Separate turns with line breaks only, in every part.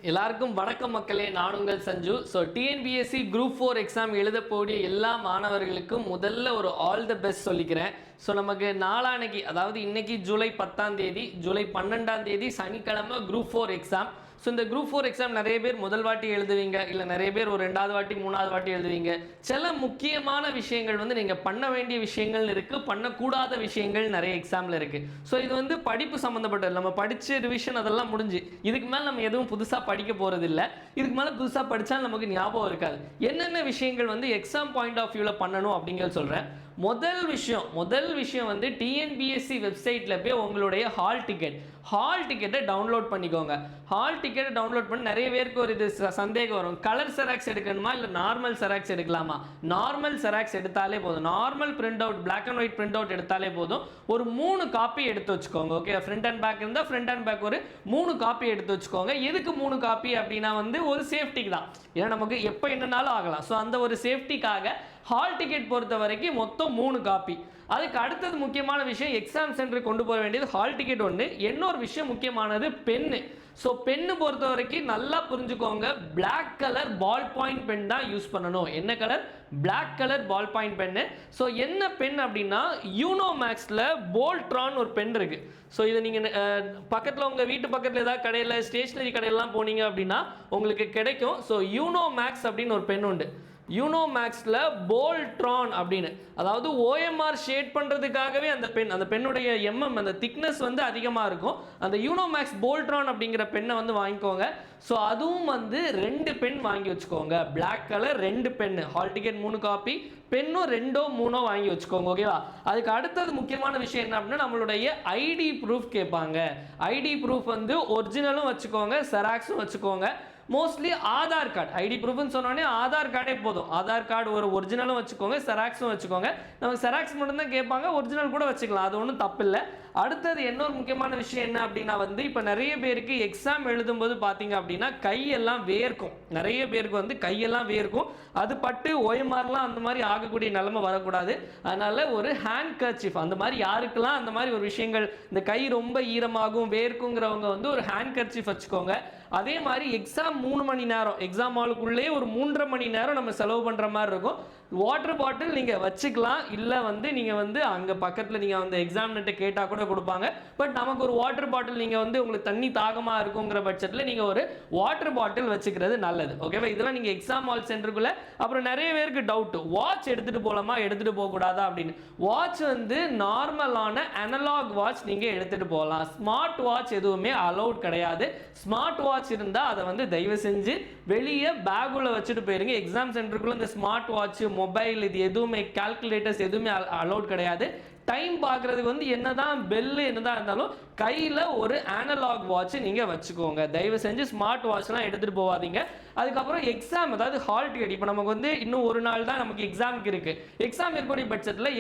எல்லாருக்கும் வணக்கம் மக்களே, நான் உங்கள் Sanju. So TNPSC group 4 exam எழுதக்கூடிய எல்லா மாணவர்களுக்கும் முதல்ல ஒரு ஆல் த பெஸ்ட் சொல்லிக்கிறேன். ஸோ நமக்கு நாளானைக்கு, அதாவது இன்னைக்கு ஜூலை 10ஆம் தேதி, ஜூலை 12ஆம் தேதி சனிக்கிழமை குரூப் 4 எக்ஸாம். ஸோ இந்த குரூப் 4 எக்ஸாம் நிறைய பேர் முதல் வாட்டி எழுதுவீங்க, இல்லை நிறைய பேர் ஒரு 2வது வாட்டி 3வது வாட்டி எழுதுவீங்க. சில முக்கியமான விஷயங்கள் வந்து நீங்கள் பண்ண வேண்டிய விஷயங்கள் இருக்குது, பண்ணக்கூடாத விஷயங்கள் நிறைய எக்ஸாமில் இருக்குது. ஸோ இது வந்து படிப்பு சம்மந்தப்பட்டது. நம்ம படித்த ரிவிஷன் அதெல்லாம் முடிஞ்சு இதுக்கு மேலே நம்ம எதுவும் புதுசாக படிக்க போகிறது இல்லை. இதுக்கு மேலே புதுசாக படித்தாலும் நமக்கு ஞாபகம் இருக்காது. என்னென்ன விஷயங்கள் வந்து எக்ஸாம் பாயிண்ட் ஆஃப் வியூவில் பண்ணணும் அப்படிங்கிறது சொல்கிறேன். முதல் விஷயம் வந்து டிஎன்பிஎஸ்சி வெப்சைட்டில் போய் உங்களுடைய ஹால் டிக்கெட்டை டவுன்லோட் பண்ணிக்கோங்க. ஹால் டிக்கெட்டை டவுன்லோட் பண்ணி நிறைய பேருக்கு ஒரு இது சந்தேகம் வரும், கலர் செராக்ஸ் எடுக்கணுமா இல்லை நார்மல் செராக்ஸ் எடுக்கலாமா? நார்மல் செராக்ஸ் எடுத்தாலே போதும், normal print out, black and white print out எடுத்தாலே போதும். ஒரு 3 காப்பி எடுத்து வச்சுக்கோங்க. ஓகே, ஃப்ரண்ட் அண்ட் பேக் இருந்தால் ஃப்ரண்ட் அண்ட் பேக் ஒரு 3 காப்பி எடுத்து வச்சுக்கோங்க. எதுக்கு 3 காப்பி அப்படின்னா வந்து ஒரு சேஃப்டிக்கு தான். ஏன்னா நமக்கு எப்போ என்னன்னாலும் ஆகலாம். ஸோ அந்த ஒரு சேஃப்டிக்காக ஹால் டிக்கெட் பொறுத்த வரைக்கும் மொத்தம் 3 காப்பி. அதுக்கு அடுத்தது முக்கியமான விஷயம், எக்ஸாம் சென்டருக்கு கொண்டு போக வேண்டியது ஹால் டிக்கெட் ஒன்று. இன்னொரு விஷயம் முக்கியமானது பென்னு. ஸோ பென்னு பொறுத்த வரைக்கும் நல்லா புரிஞ்சுக்கோங்க, black colour ball point pen தான் யூஸ் பண்ணணும். என்ன கலர்? Black colour ball point pen. So என்ன பென் அப்படின்னா யூனோ மேக்ஸில் போல்ட்ரான் ஒரு பென் இருக்குது. ஸோ இதை நீங்கள் பக்கத்தில் உங்கள் வீட்டு பக்கத்தில் ஏதாவது கடையில், ஸ்டேஷ்னரி கடையிலலாம் போனீங்க அப்படின்னா உங்களுக்கு கிடைக்கும். ஸோ யூனோ மேக்ஸ் அப்படின்னு ஒரு பென் உண்டு. யூனோ மேக்ஸில் போல்ட்ரான் அப்படின்னு, அதாவது ஓஎம்ஆர் ஷேட் பண்ணுறதுக்காகவே அந்த பெண்ணுடைய அந்த திக்னஸ் வந்து அதிகமாக இருக்கும். அந்த யூனோ மேக்ஸ் போல்ட்ரான் அப்படிங்கிற பெண்ணை வந்து வாங்கிக்கோங்க. ஸோ அதுவும் வந்து 2 பென் வாங்கி வச்சுக்கோங்க. Black colour 2 pen, hall ticket 3 copy, பென்னும் 2ஓ 3ஓ வாங்கி வச்சுக்கோங்க. ஓகேவா? அதுக்கு அடுத்தது முக்கியமான விஷயம் என்ன அப்படின்னா, நம்மளுடைய ஐடி ப்ரூஃப் கேட்பாங்க. ஐடி ப்ரூஃப் வந்து ஒரிஜினலும் வச்சுக்கோங்க, செராக்ஸும் வச்சுக்கோங்க. மோஸ்ட்லி ஆதார் கார்டு, ஐடி ப்ரூஃப்னு சொன்னோடனே ஆதார் கார்டே போதும். ஆதார் கார்டு ஒரு ஒரிஜினலும் வச்சுக்கோங்க, செராக்ஸும் வச்சுக்கோங்க. நமக்கு செராக்ஸ் மட்டும்தான் கேட்பாங்க, ஒரிஜினல் கூட வச்சுக்கலாம், அது ஒன்றும் தப்பு இல்லை. அடுத்தது இன்னொரு முக்கியமான விஷயம் என்ன அப்படின்னா வந்து, இப்போ நிறைய பேருக்கு எக்ஸாம் எழுதும்போது பார்த்தீங்க அப்படின்னா கையெல்லாம் வேர்க்கும். நிறைய பேருக்கு வந்து கையெல்லாம் வேர்க்கும். அது பட்டு ஓஎம்ஆர்லாம் அந்த மாதிரி ஆகக்கூடிய நிலைமை வரக்கூடாது. அதனால ஒரு ஹேண்ட் கர்ச்சீஃப், அந்த மாதிரி யாருக்கெல்லாம் அந்த மாதிரி ஒரு விஷயங்கள், இந்த கை ரொம்ப ஈரமாகும் வேர்க்குங்கிறவங்க வந்து ஒரு ஹேண்ட் கர்ச்சீஃப் வச்சுக்கோங்க. அதே மாதிரி எக்ஸாம் 3 மணி நேரம், எக்ஸாம் ஹாலுக்குள்ளேயே ஒரு 3.5 மணி நேரம் நம்ம செலவு பண்ணுற மாதிரி இருக்கும். வாட்டர் பாட்டில் நீங்கள் வச்சுக்கலாம், இல்லை வந்து நீங்கள் வந்து அங்கே பக்கத்தில் நீங்கள் வந்து எக்ஸாமினர்கிட்ட கேட்டால் கூட கொடுப்பாங்க. பட் நமக்கு ஒரு வாட்டர் பாட்டில், நீங்கள் வந்து உங்களுக்கு தண்ணி தாகமாக இருக்குங்கிற பட்சத்தில் நீங்கள் ஒரு வாட்டர் பாட்டில் வச்சுக்கிறது நல்லது. ஓகேவா? இதெல்லாம் நீங்கள் எக்ஸாம் ஹால் சென்டருக்குள்ளே. அப்புறம் நிறைய பேருக்கு டவுட், வாட்ச் எடுத்துகிட்டு போகலாமா எடுத்துகிட்டு போகக்கூடாதா அப்படின்னு. வாட்ச் வந்து நார்மலான அனலாக் வாட்ச் நீங்கள் எடுத்துகிட்டு போகலாம். ஸ்மார்ட் வாட்ச் எதுவுமே அலௌட் கிடையாது. ஸ்மார்ட் வாட்ச் இருந்தால் அதை வந்து தயவு செஞ்சு வெளியே பேக்குள்ள வச்சுட்டு போயிருங்க. எக்ஸாம் சென்டருக்குள்ள இந்த ஸ்மார்ட் வாட்ச், மொபைல், இது எதுவுமே, கால்குலேட்டர்ஸ் எதுவுமே அலௌட் கிடையாது. டைம் பார்க்குறதுக்கு வந்து என்னதான் பெல்லு என்னதான் இருந்தாலும் கையில் ஒரு அனலாக் வாட்ச் நீங்கள் வச்சுக்கோங்க. தயவு செஞ்சு ஸ்மார்ட் வாட்ச்லாம் எடுத்துகிட்டு போகாதீங்க. அதுக்கப்புறம் எக்ஸாம், அதாவது ஹால் டிக்கெட், இப்போ நமக்கு வந்து இன்னும் ஒரு நாள் தான் நமக்கு எக்ஸாமுக்கு இருக்குது. எக்ஸாம் இருக்கக்கூடிய பட்சத்தில்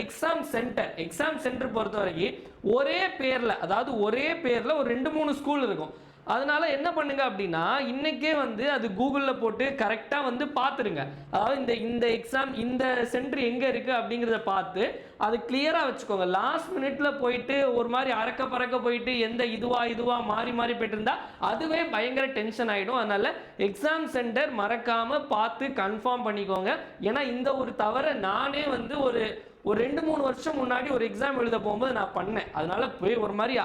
எக்ஸாம் சென்டர் பொறுத்த வரைக்கும் ஒரே பேரில், அதாவது ஒரே பேரில் ஒரு 2-3 ஸ்கூல் இருக்கும். அதனால என்ன பண்ணுங்க அப்படின்னா, இன்னைக்கே வந்து அது கூகுளில் போட்டு கரெக்டாக வந்து பார்த்துருங்க. அதாவது இந்த எக்ஸாம் இந்த சென்டர் எங்கே இருக்குது அப்படிங்கிறத பார்த்து அது கிளியராக வச்சுக்கோங்க. லாஸ்ட் மினிட்ல போயிட்டு ஒரு மாதிரி அறக்க பறக்க போயிட்டு எந்த இதுவா மாறி போயிட்டு இருந்தா அதுவே பயங்கர டென்ஷன் ஆகிடும். அதனால எக்ஸாம் சென்டர் மறக்காமல் பார்த்து கன்ஃபார்ம் பண்ணிக்கோங்க. ஏன்னா இந்த ஒரு தவறை நானே வந்து ஒரு 2-3 வருஷம் முன்னாடி ஒரு எக்ஸாம் எழுத போகும்போது நான் பண்ணேன். அதனால போய் ஒரு மாதிரி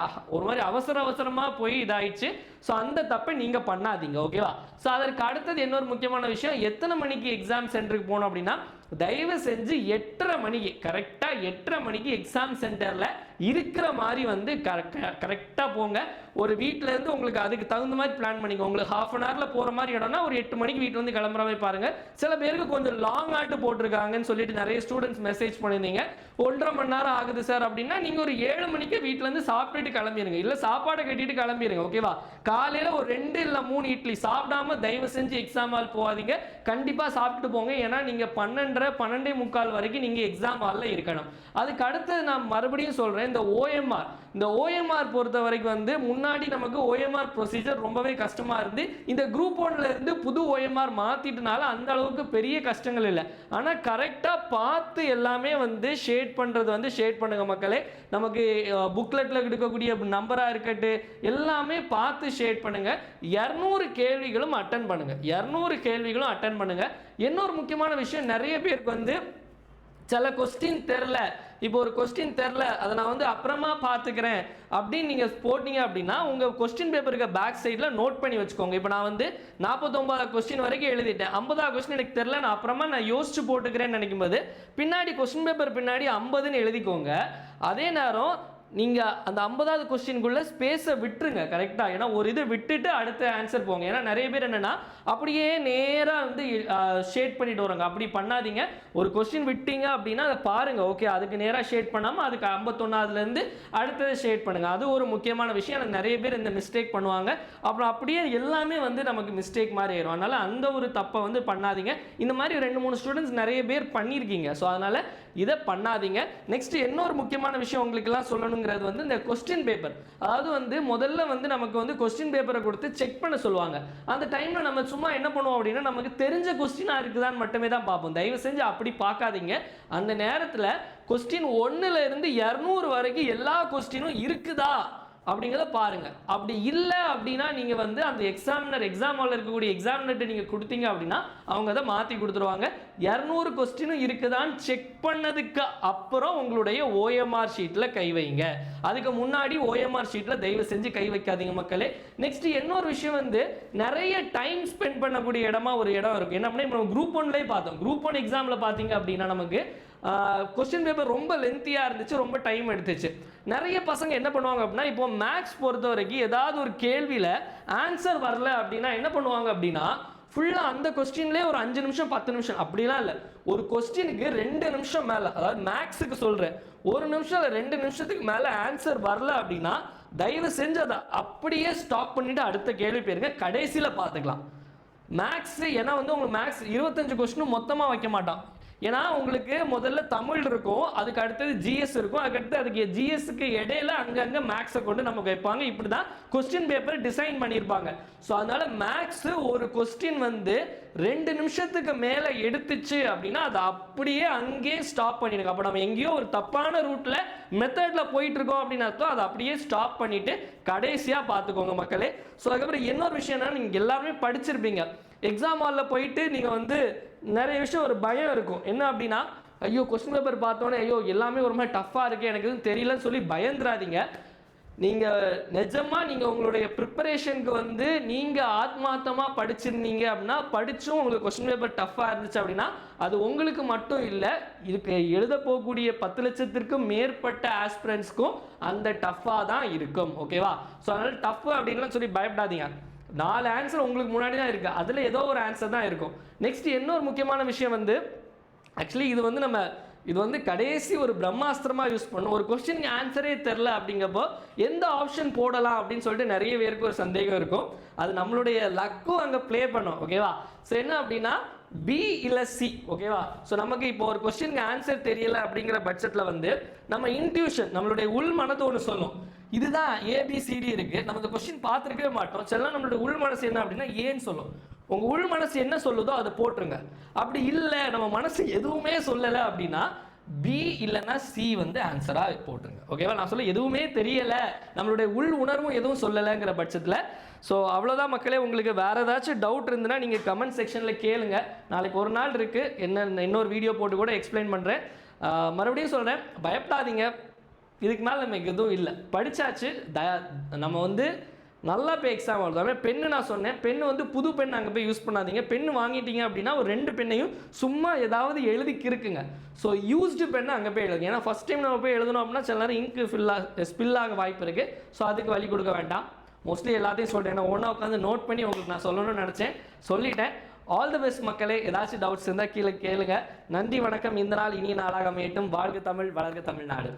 அவசரமாக போய் இதாயிடுச்சு. ஸோ அந்த தப்பை நீங்கள் பண்ணாதீங்க. ஓகேவா? ஸோ அதற்கு அடுத்தது இன்னொரு முக்கியமான விஷயம், எத்தனை மணிக்கு எக்ஸாம் சென்டருக்கு போகணும் அப்படின்னா, தயவு செஞ்சு 8:30 மணிக்கு, கரெக்டாக 8:30 மணிக்கு எக்ஸாம் சென்டரில் இருக்கிற மாதிரி வந்து கரெக்டாக போங்க. ஒரு வீட்டிலேருந்து உங்களுக்கு அதுக்கு தகுந்த மாதிரி பிளான் பண்ணிக்கோங்க. உங்களுக்கு ½ அன் ஹவரில் போகிற மாதிரி இடம்னா ஒரு 8 மணிக்கு வீட்டில் வந்து கிளம்புற மாதிரி பாருங்கள். சில பேருக்கு கொஞ்சம் லாங் ஆட்டு போட்டிருக்காங்கன்னு சொல்லிட்டு நிறைய ஸ்டூடெண்ட்ஸ் மெசேஜ் பண்ணியிருந்தீங்க. 1.5 மணி நேரம் ஆகுது சார் அப்படின்னா, நீங்கள் ஒரு 7 மணிக்கு வீட்டிலேருந்து சாப்பிட்டுட்டு கிளம்பிடுங்க, இல்லை சாப்பாடை கட்டிட்டு கிளம்பிடுங்க. ஓகேவா? காலையில் ஒரு 2 இல்லை 3 இட்லி சாப்பிடாம தயவு செஞ்சு எக்ஸாம் ஹால் போகாதீங்க. கண்டிப்பாக சாப்பிட்டு போங்க. ஏன்னா நீங்கள் 12:30 12:45 வரைக்கும் நீங்கள் எக்ஸாம் ஹாலில் இருக்கணும். அதுக்கு அடுத்து நான் மறுபடியும் சொல்கிறேன், இந்த ஓஎம்ஆர். இந்த ஓஎம்ஆர் பொறுத்த வரைக்கும் வந்து முன்னாடி நமக்கு ஓஎம்ஆர் ப்ரொசீஜர் ரொம்பவே கஷ்டமாக இருந்து இந்த குரூப் 1ல இருந்து புது ஓஎம்ஆர் மாற்றிட்டனால அந்த அளவுக்கு பெரிய கஷ்டங்கள் இல்லை. ஆனால் கரெக்டாக பார்த்து எல்லாமே வந்து ஷேட் பண்ணுறது வந்து ஷேட் பண்ணுங்க மக்களே. நமக்கு புக்லெட்டில் எடுக்கக்கூடிய நம்பராக இருக்கட்டும் எல்லாமே பார்த்து ஷேட் பண்ணுங்க. 200 கேள்விகளும் அட்டன் பண்ணுங்க. 200 கேள்விகளும் அட்டன் பண்ணுங்க. இன்னொரு முக்கியமான விஷயம், நிறைய பேருக்கு வந்து சில கொஸ்டின் தெரில, இப்போ ஒரு கொஸ்டின் தெரில அதை நான் வந்து அப்புறமா பார்த்துக்கிறேன் அப்படின்னு நீங்கள் போட்டீங்க அப்படின்னா உங்கள் கொஸ்டின் பேப்பருக்கு பேக் சைடில் நோட் பண்ணி வச்சுக்கோங்க. இப்போ நான் வந்து 49 கொஸ்டின் வரைக்கும் எழுதிட்டேன், 50 கொஸ்டின் எனக்கு தெரில, நான் அப்புறமா நான் யோசிச்சு போட்டுக்கிறேன்னு நினைக்கும் போது பின்னாடி கொஸ்டின் பேப்பர் பின்னாடி 50ன்னு எழுதிக்கோங்க. அதே நேரம் நீங்கள் அந்த 50வது கொஸ்டின்குள்ளே ஸ்பேஸை விட்டுருங்க கரெக்டாக. ஏன்னா ஒரு இது விட்டுட்டு அடுத்த ஆன்சர் போங்க. ஏன்னா நிறைய பேர் என்னென்னா அப்படியே நேராக வந்து ஷேட் பண்ணிட்டு வராங்க. அப்படி பண்ணாதீங்க. ஒரு கொஸ்டின் விட்டீங்க அப்படின்னா அதை பாருங்கள், ஓகே அதுக்கு நேராக ஷேட் பண்ணாமல் அதுக்கு 51லேருந்து அடுத்தது ஷேட் பண்ணுங்கள். அது ஒரு முக்கியமான விஷயம். எனக்கு நிறைய பேர் இந்த மிஸ்டேக் பண்ணுவாங்க. அப்புறம் அப்படியே எல்லாமே வந்து நமக்கு மிஸ்டேக் மாதிரி ஆயிடும். அதனால் அந்த ஒரு தப்பை வந்து பண்ணாதீங்க. இந்த மாதிரி 2-3 ஸ்டூடெண்ட்ஸ் நிறைய பேர் பண்ணியிருக்கீங்க. ஸோ அதனால் இதை பண்ணாதீங்க. நெக்ஸ்ட் இன்னொரு முக்கியமான விஷயம் உங்களுக்குலாம் சொல்லணுங்கிறது வந்து இந்த கொஸ்டின் பேப்பர். அதாவது வந்து முதல்ல வந்து நமக்கு வந்து கொஸ்டின் பேப்பரை கொடுத்து செக் பண்ண சொல்லுவாங்க. அந்த டைம்ல நம்ம சும்மா என்ன பண்ணுவோம் அப்படின்னா நமக்கு தெரிஞ்ச கொஸ்டினா இருக்குதான்னு மட்டுமே தான் பார்ப்போம். தயவு செஞ்சு அப்படி பார்க்காதீங்க. அந்த நேரத்தில் கொஸ்டின் 1ல இருந்து 200 வரைக்கும் எல்லா கொஸ்டினும் இருக்குதா அப்படிங்கிறத பாருங்க. அப்படி இல்லை அப்படின்னா நீங்கள் வந்து அந்த எக்ஸாம் ஹாலில் இருக்கக்கூடிய எக்ஸாமினர்கிட்ட நீங்கள் கொடுத்தீங்க அப்படின்னா அவங்க அதை மாற்றி கொடுத்துருவாங்க. 200 கொஸ்டினும் இருக்குதான்னு செக் பண்ணதுக்கு அப்புறம் உங்களுடைய ஓஎம்ஆர் ஷீட்டில் கை வைங்க. அதுக்கு முன்னாடி ஓஎம்ஆர் ஷீட்டில் தயவு செஞ்சு கை வைக்காதீங்க மக்களே. நெக்ஸ்ட் இன்னொரு விஷயம் வந்து நிறைய டைம் ஸ்பெண்ட் பண்ணக்கூடிய இடமா ஒரு இடம் இருக்கும். என்ன அப்படின்னா நம்ம குரூப் 1லேயே பார்த்தோம். குரூப் 1 எக்ஸாமில் பார்த்தீங்க அப்படின்னா நமக்கு கொஸ்டின் பேப்பர் ரொம்ப லென்த்தியாக இருந்துச்சு, ரொம்ப டைம் எடுத்துச்சு. நிறைய பசங்க என்ன பண்ணுவாங்க அப்படின்னா இப்போ மேக்ஸ் பொறுத்த வரைக்கும் ஏதாவது ஒரு கேள்வியில் ஆன்சர் வரல அப்படின்னா என்ன பண்ணுவாங்க அப்படின்னா ஃபுல்லாக அந்த கொஸ்டின்லேயே ஒரு 5 நிமிஷம் 10 நிமிஷம் அப்படிலாம் இல்லை, ஒரு கொஸ்டினுக்கு 2 நிமிஷம் மேலே, அதாவது மேக்ஸுக்கு சொல்கிறேன், 1 நிமிஷம் இல்லை 2 நிமிஷத்துக்கு மேலே ஆன்சர் வரல அப்படின்னா தயவு செஞ்சு அதை அப்படியே ஸ்டாப் பண்ணிவிட்டு அடுத்த கேள்வி போயிருங்க, கடைசியில் பார்த்துக்கலாம். மேக்ஸ் ஏன்னா வந்து உங்களுக்கு மேக்ஸ் 25 கொஸ்டினும் மொத்தமாக வைக்க மாட்டான். ஏன்னா உங்களுக்கு முதல்ல தமிழ் இருக்கும், அதுக்கு அடுத்தது ஜிஎஸ் இருக்கும், அதுக்கு ஜிஎஸ்க்கு இடையில அங்கங்கே மேக்ஸை கொண்டு நமக்கு வைப்பாங்க. இப்படி தான் கொஸ்டின் பேப்பர் டிசைன் பண்ணியிருப்பாங்க. ஸோ அதனால மேக்ஸ் ஒரு கொஸ்டின் வந்து 2 நிமிஷத்துக்கு மேலே எடுத்துச்சு அப்படின்னா அதை அப்படியே அங்கேயே ஸ்டாப் பண்ணிடுங்க. அப்போ நம்ம எங்கேயோ ஒரு தப்பான ரூட்டில் மெத்தடில் போயிட்டு இருக்கோம் அப்படின்னு அர்த்தம். அதை அப்படியே ஸ்டாப் பண்ணிட்டு கடைசியாக பார்த்துக்கோங்க மக்களே. ஸோ அதுக்கப்புறம் இன்னொரு விஷயம் என்னன்னா நீங்கள் எல்லாருமே படிச்சிருப்பீங்க. எக்ஸாம் ஹாலில் போயிட்டு நீங்கள் வந்து நிறைய விஷயம் ஒரு பயம் இருக்கும். என்ன அப்படின்னா ஐயோ கொஸ்டின் பேப்பர் பார்த்தோன்னே ஐயோ எல்லாமே ஒரு மாதிரி டஃப்பாக இருக்குது எனக்கு எதுவும் தெரியலன்னு சொல்லி பயந்துராதீங்க. நீங்கள் நிஜமாக நீங்கள் உங்களுடைய ப்ரிப்பரேஷனுக்கு வந்து நீங்கள் ஆத்மார்த்தமாக படிச்சிருந்தீங்க அப்படின்னா படித்தும் உங்களுக்கு கொஸ்டின் பேப்பர் டஃப்பாக இருந்துச்சு அப்படின்னா அது உங்களுக்கு மட்டும் இல்லை, இதுக்கு எழுத போகக்கூடிய 10 லட்சத்திற்கும் மேற்பட்ட ஆஸ்பிரண்ட்ஸ்க்கும் அந்த டஃப்பாக தான் இருக்கும். ஓகேவா? ஸோ அதனால் டஃப் அப்படின்லாம் சொல்லி பயப்படாதீங்க. 4 ஆன்சர் உங்களுக்கு முன்னாடி தான் இருக்குது, அதில் ஏதோ ஒரு ஆன்சர் தான் இருக்கும். நெக்ஸ்ட் இன்னொரு முக்கியமான விஷயம் வந்து ஆக்சுவலி இது வந்து கடைசி ஒரு பிரம்மாஸ்திரமாக யூஸ் பண்ணும். ஒரு கொஸ்டினுக்கு ஆன்சரே தெரில அப்படிங்கப்போ எந்த ஆப்ஷன் போடலாம் அப்படின்னு சொல்லிட்டு நிறைய பேருக்கு ஒரு சந்தேகம் இருக்கும். அது நம்மளுடைய லக்கும் அங்கே ப்ளே பண்ணும். ஓகேவா? ஸோ என்ன அப்படின்னா பி இல்லை சி. ஓகேவா? ஸோ நமக்கு இப்போ ஒரு கொஸ்டினுக்கு ஆன்சர் தெரியல அப்படிங்கிற பட்சத்தில் வந்து நம்ம இன்ட்யூஷன் நம்மளுடைய உள் மனது ஒன்று சொல்லும், இதுதான் ஏபிசிடி இருக்கு, நம்ம இந்த கொஸ்டின் பார்த்துருக்கவே மாட்டோம். சில நம்மளுடைய உள் மனசு என்ன அப்படின்னா ஏன்னு சொல்லும். உங்கள் உள் மனசு என்ன சொல்லுதோ அதை போட்டுருங்க. அப்படி இல்லை நம்ம மனசு எதுவுமே சொல்லலை அப்படின்னா பி இல்லைன்னா சி வந்து ஆன்சராக போட்டுருங்க. ஓகேவா? நான் சொல்ல எதுவுமே தெரியலை, நம்மளுடைய உள் உணர்வும் எதுவும் சொல்லலைங்கிற பட்சத்தில். ஸோ அவ்வளோதான் மக்களே. உங்களுக்கு வேறு ஏதாச்சும் டவுட் இருந்துன்னா நீங்கள் கமெண்ட் செக்ஷனில் கேளுங்க. நாளைக்கு ஒரு நாள் இருக்குது, இன்னொரு வீடியோ போட்டு கூட எக்ஸ்பிளைன் பண்ணுறேன். மறுபடியும் சொல்கிறேன், பயப்படாதீங்க. இதுக்கு மேலே நமக்கு எதுவும் இல்லை, படித்தாச்சு. நம்ம வந்து நல்லா போய் எக்ஸாம் வருது. பெண்ணு நான் சொன்னேன், பெண்ணு வந்து புது பெண் அங்கே போய் யூஸ் பண்ணாதீங்க. பெண்ணு வாங்கிட்டீங்க அப்படின்னா ஒரு 2 பெண்ணையும் சும்மா ஏதாவது எழுதிக்கு இருக்குங்க. ஸோ யூஸ்டு பெண்ணை அங்கே போய் எழுதுங்க. ஏன்னா ஃபஸ்ட் டைம் நம்ம போய் எழுதணும் அப்படின்னா சில நேரம் இங்கு ஸ்பில் ஆக வாய்ப்பு இருக்குது. ஸோ அதுக்கு வழி கொடுக்க வேண்டாம். மோஸ்ட்லி எல்லாத்தையும் சொல்லிட்டேன். ஏன்னா ஒன்றா உட்காந்து நோட் பண்ணி உங்களுக்கு நான் சொல்லணும்னு நினச்சேன், சொல்லிட்டேன். ஆல் தி பெஸ்ட் மக்களே. ஏதாச்சும் டவுட்ஸ் இருந்தால் கீழே கேளுங்க. நன்றி, வணக்கம். இந்த நாள் இனிய நாளாக அமையட்டும். வாழ்க தமிழ், வளர்க தமிழ்நாடு.